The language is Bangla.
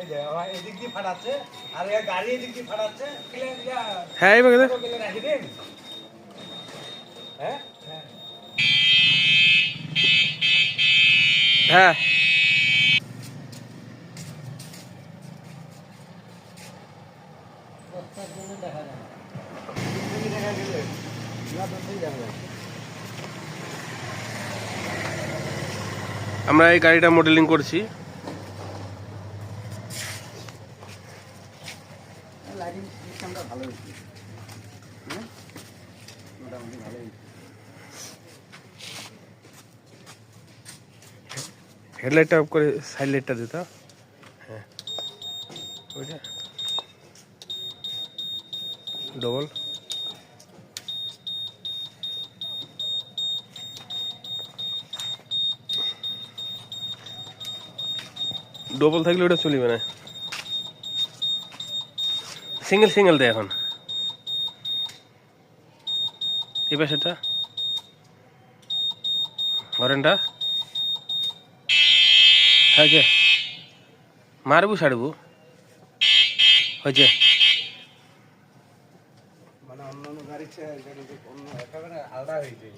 এই যে আমার এদিক দিয়ে ফাটাচ্ছে আর এই গাড়ি এদিক দিয়ে ফাটাচ্ছে হ্যাঁ এইভাবে দেখ। রাখি দিন হ্যাঁ হ্যাঁ দেখা যায় দেখা গেলে দেখা যায় আমরা এই গাড়িটা মডেলিং করছি। লাইটিং সিস্টেমটা ভালো হয়েছে হ্যাঁ মোটামুটি ভালো হয়েছে। হেডলাইটটা অফ করে সাইড লাইটটা দিত। হ্যাঁ ওইটা ডবল ডবল থাকলে ওটা চলবে না, সিঙ্গেল সিঙ্গেল দেয় এখন। এই পাশেটা হরেনটা হয়েছে, মারবো ছাড়বো হয়েছে। মানে অন্য অন্য গাড়ি অন্য একেবারে আলাদা হয়েছে।